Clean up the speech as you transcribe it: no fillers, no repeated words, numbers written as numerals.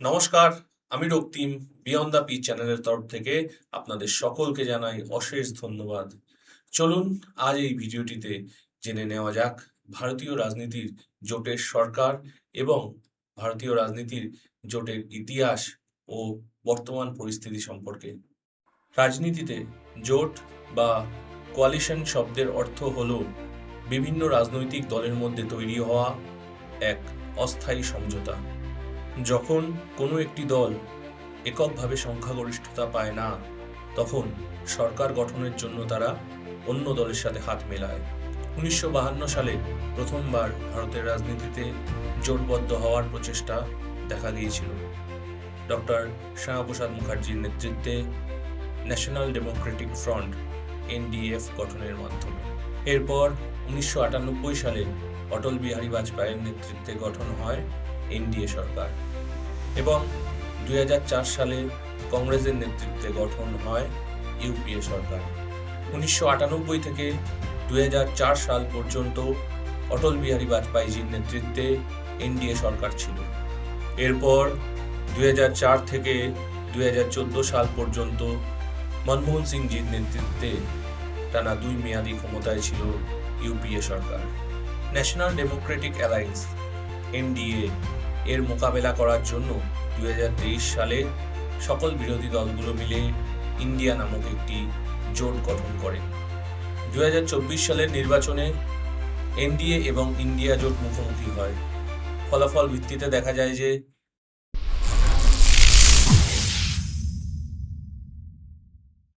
নমস্কার, আমি রক্তিম। Beyond the pitch চ্যানেলের তরফ থেকে আপনাদের সকলকে জানাই অশেষ ধন্যবাদ। চলুন আজ এই ভিডিওটিতে জেনে নেওয়া যাক ভারতীয় রাজনীতির জোটের সরকার এবং ভারতীয় রাজনীতির জোটের ইতিহাস ও বর্তমান পরিস্থিতি সম্পর্কে। রাজনীতিতে জোট বা কোয়ালিশন শব্দের অর্থ হল বিভিন্ন রাজনৈতিক দলের মধ্যে তৈরি হওয়া এক অস্থায়ী সমঝোতা। যখন কোনো একটি দল এককভাবে সংখ্যাগরিষ্ঠতা পায় না, তখন সরকার গঠনের জন্য তারা অন্য দলের সাথে হাত মেলায়। 1952 সালে প্রথমবার ভারতের রাজনীতিতে জোটবদ্ধ হওয়ার প্রচেষ্টা দেখা গিয়েছিল ডক্টর শ্যামাপ্রসাদ মুখার্জির নেতৃত্বে ন্যাশনাল ডেমোক্রেটিক ফ্রন্ট NDF গঠনের মাধ্যমে। এরপর 1998 সালে অটল বিহারী বাজপেয়ীর নেতৃত্বে গঠন হয় NDA সরকার এবং 2004 সালে কংগ্রেসের নেতৃত্বে গঠন হয় UPA সরকার। 1998 থেকে 2004 সাল পর্যন্ত অটল বিহারী বাজপেয়ীজির নেতৃত্বে NDA সরকার ছিল। এরপর 2004 থেকে 2014 সাল পর্যন্ত মনমোহন সিংজির নেতৃত্বে টানা 2 মেয়াদী ক্ষমতায় ছিল UPA সরকার। ন্যাশনাল ডেমোক্রেটিক অ্যালায়েন্স NDA এর মোকাবেলা করার জন্য 2023 সালে সকল বিরোধী দলগুলো মিলে ইন্ডিয়া নামক একটি জোট গঠন করে। 2024 সালের নির্বাচনে NDA এবং ইন্ডিয়া জোট মুখোমুখি হয়। ফলাফল ভিত্তিতে দেখা যায় যে